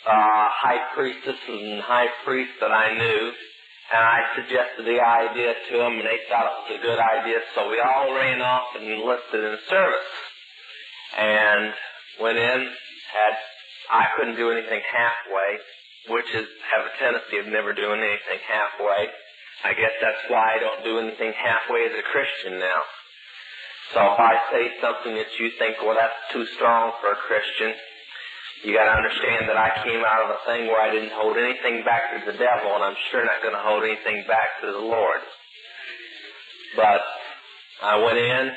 high priestess and high priest that I knew, and I suggested the idea to them, and they thought it was a good idea, so we all ran off and enlisted in service. And went in, I couldn't do anything halfway. Witches have a tendency of never doing anything halfway. I guess that's why I don't do anything halfway as a Christian now. So if I say something that you think, well, that's too strong for a Christian, you got to understand that I came out of a thing where I didn't hold anything back to the devil, and I'm sure not going to hold anything back to the Lord. But I went in,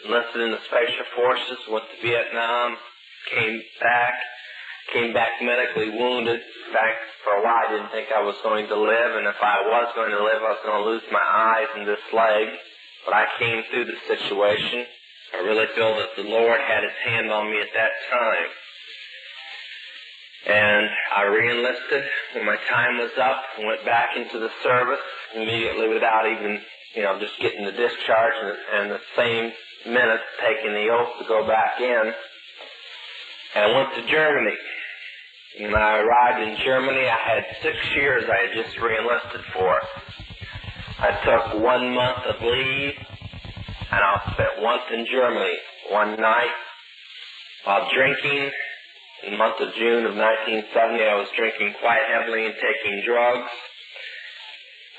enlisted in the Special Forces, went to Vietnam, came back medically wounded. In fact, for a while I didn't think I was going to live, and if I was going to live, I was going to lose my eyes and this leg. But I came through the situation. I really feel that the Lord had His hand on me at that time. And I re-enlisted when my time was up and went back into the service immediately without even, just getting the discharge and the same minute taking the oath to go back in. And I went to Germany. When I arrived in Germany, I had 6 years I had just re-enlisted for. I took 1 month of leave, and I spent once in Germany, one night, while drinking. In the month of June of 1970, I was drinking quite heavily and taking drugs.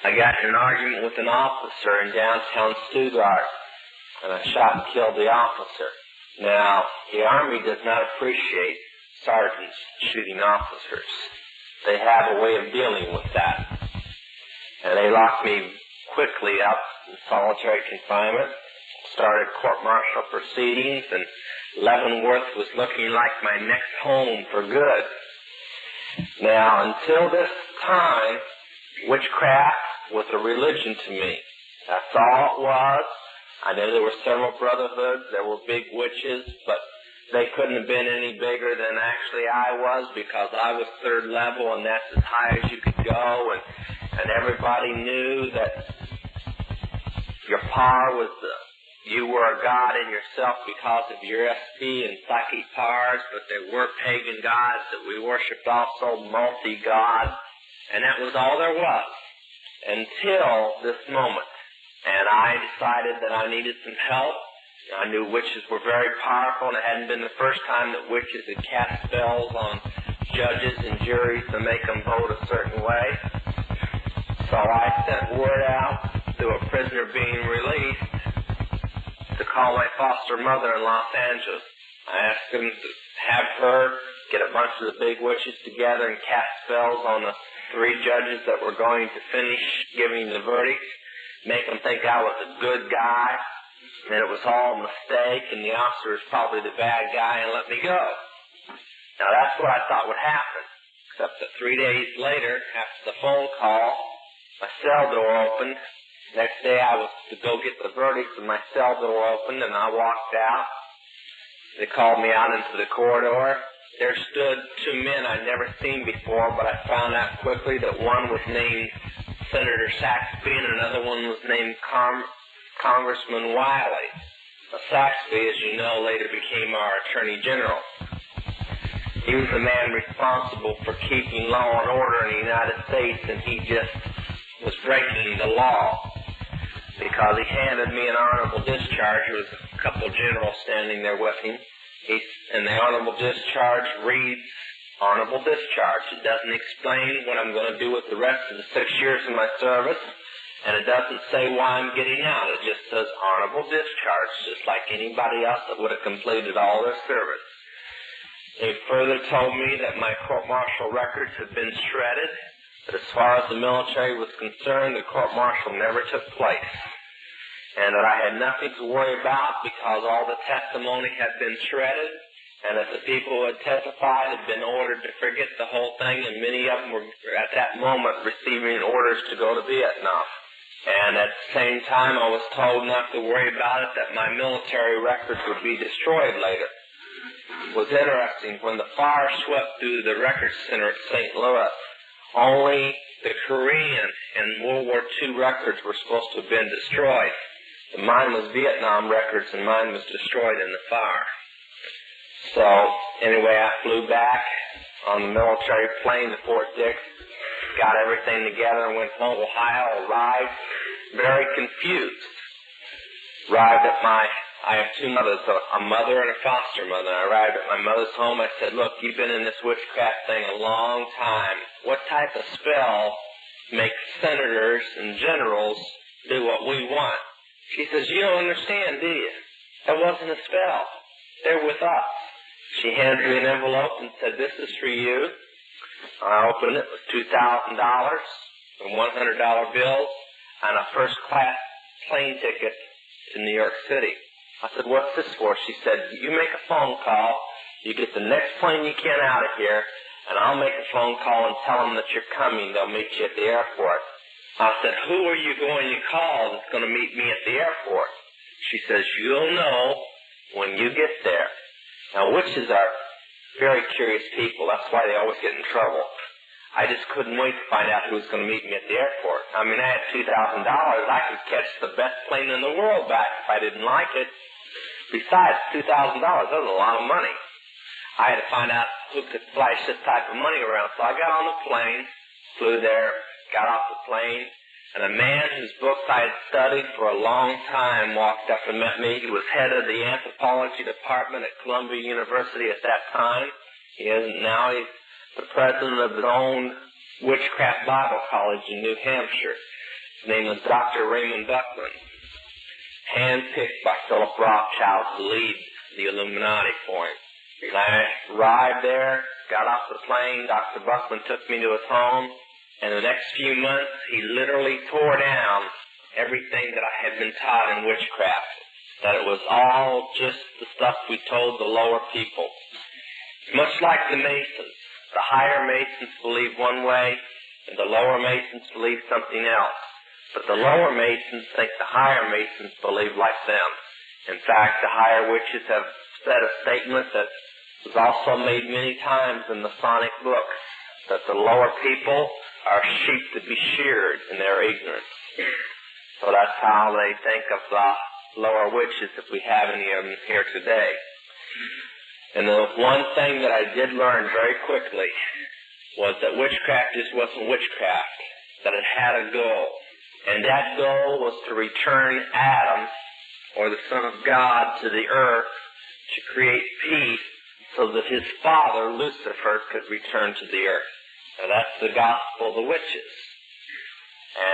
I got in an argument with an officer in downtown Stuttgart, and I shot and killed the officer. Now, the Army does not appreciate sergeants shooting officers. They have a way of dealing with that. And they locked me quickly up in solitary confinement, started court-martial proceedings, and Leavenworth was looking like my next home for good. Now, until this time, witchcraft was a religion to me. That's all it was. I know there were several brotherhoods, there were big witches, but they couldn't have been any bigger than actually I was, because I was third level, and that's as high as you could go, and everybody knew that your power was you were a god in yourself because of your SP and psychic powers, but there were pagan gods that we worshipped also, multi-god, and that was all there was until this moment. And I decided that I needed some help. I knew witches were very powerful, and it hadn't been the first time that witches had cast spells on judges and juries to make them vote a certain way. So I sent word out to a prisoner being released to call my foster mother in Los Angeles. I asked him to have her get a bunch of the big witches together and cast spells on the 3 judges that were going to finish giving the verdict, make them think I was a good guy, and it was all a mistake, and the officer was probably the bad guy, and let me go. Now that's what I thought would happen, except that 3 days later, after the phone call, my cell door opened. Next day I was to go get the verdict, and my cell door opened, and I walked out. They called me out into the corridor. There stood 2 men I'd never seen before, but I found out quickly that one was named Senator Saxby, and another one was named Congressman Wiley. Saxby, as you know, later became our Attorney General. He was the man responsible for keeping law and order in the United States, and he just was breaking the law because he handed me an honorable discharge. There was a couple of generals standing there with him. And the honorable discharge reads, honorable discharge. It doesn't explain what I'm going to do with the rest of the 6 years of my service, and it doesn't say why I'm getting out. It just says honorable discharge, just like anybody else that would have completed all their service. They further told me that my court-martial records had been shredded, that as far as the military was concerned, the court-martial never took place, and that I had nothing to worry about because all the testimony had been shredded, and that the people who had testified had been ordered to forget the whole thing, and many of them were at that moment receiving orders to go to Vietnam. And at the same time, I was told not to worry about it, that my military records would be destroyed later. It was interesting, when the fire swept through the record center at St. Louis, only the Korean and World War II records were supposed to have been destroyed. Mine was Vietnam records, and mine was destroyed in the fire. So, anyway, I flew back on the military plane to Fort Dix, got everything together and went home to Ohio, arrived very confused. Arrived at I have two mothers, a mother and a foster mother. I arrived at my mother's home. I said, look, you've been in this witchcraft thing a long time. What type of spell makes senators and generals do what we want? She says, you don't understand, do you? That wasn't a spell. They're with us. She handed me an envelope and said, this is for you. I opened it with $2,000 and $100 bills and a first-class plane ticket to New York City. I said, what's this for? She said, you make a phone call, you get the next plane you can out of here, and I'll make a phone call and tell them that you're coming. They'll meet you at the airport. I said, who are you going to call that's going to meet me at the airport? She says, you'll know when you get there. Now, witches are very curious people. That's why they always get in trouble. I just couldn't wait to find out who was going to meet me at the airport. I mean, I had $2,000. I could catch the best plane in the world back if I didn't like it. Besides, $2,000, that was a lot of money. I had to find out who could flash this type of money around. So I got on the plane, flew there, got off the plane, and a man whose books I had studied for a long time walked up and met me. He was head of the anthropology department at Columbia University at that time. He isn't now. He's the president of his own Witchcraft Bible College in New Hampshire. His name is Dr. Raymond Buckman, handpicked by Philip Rothschild to lead the Illuminati for him. And I arrived there, got off the plane. Dr. Buckman took me to his home, and the next few months he literally tore down everything that I had been taught in witchcraft, that it was all just the stuff we told the lower people. Much like the Masons. The higher Masons believe one way, and the lower Masons believe something else. But the lower Masons think the higher Masons believe like them. In fact, the higher witches have said a statement that was also made many times in Masonic books, that the lower people are sheep to be sheared in their ignorance. So that's how they think of the lower witches, if we have any of them here today. And the one thing that I did learn very quickly was that witchcraft just wasn't witchcraft, that it had a goal. And that goal was to return Adam, or the Son of God, to the earth to create peace so that his father, Lucifer, could return to the earth. Now that's the gospel of the witches.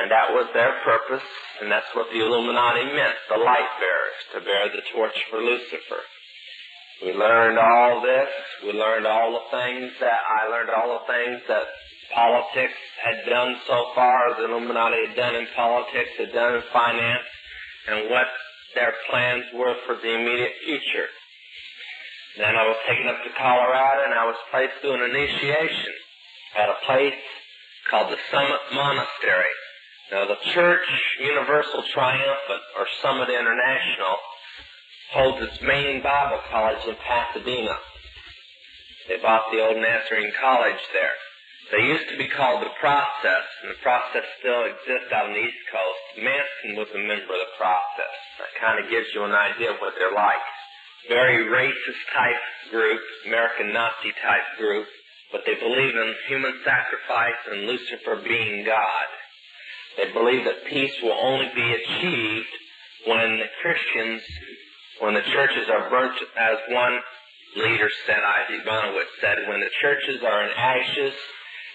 And that was their purpose, and that's what the Illuminati meant, the light bearers, to bear the torch for Lucifer. We learned all this. We learned all the things that politics had done so far, the Illuminati had done in politics, had done in finance, and what their plans were for the immediate future. Then I was taken up to Colorado, and I was placed through an initiation at a place called the Summit Monastery. Now, the Church Universal Triumphant, or Summit International, holds its main Bible college in Pasadena. They bought the old Nazarene College there. They used to be called the Process, and the Process still exists out on the East Coast. Manson was a member of the Process. That kind of gives you an idea of what they're like. Very racist type group, American Nazi type group, but they believe in human sacrifice and Lucifer being God. They believe that peace will only be achieved when the churches are burnt, as one leader said, Isaac Bonowitz said, when the churches are in ashes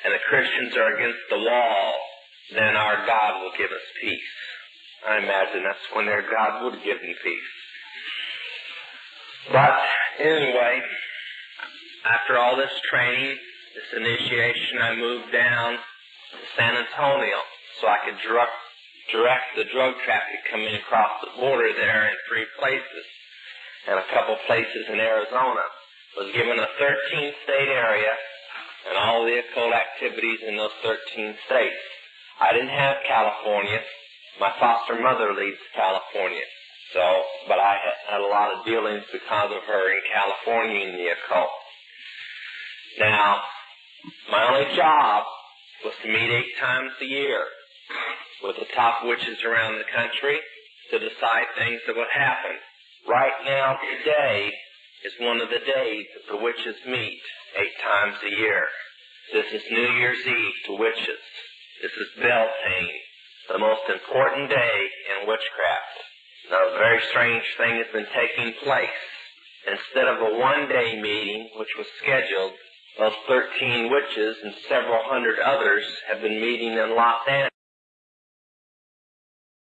and the Christians are against the wall, then our God will give us peace. I imagine that's when their God would give them peace. But anyway, after all this training, this initiation, I moved down to San Antonio so I could direct the drug traffic coming across the border there in 3 places, and a couple places in Arizona. Was given a 13-state area and all the occult activities in those 13 states. I didn't have California. My foster mother leads California. But I had a lot of dealings because of her in California in the occult. Now, my only job was to meet 8 times a year with the top witches around the country to decide things that would happen. Right now, today, is one of the days that the witches meet 8 times a year. This is New Year's Eve to witches. This is Beltane, the most important day in witchcraft. Now, a very strange thing has been taking place. Instead of a one-day meeting, which was scheduled, those 13 witches and several hundred others have been meeting in Los Angeles.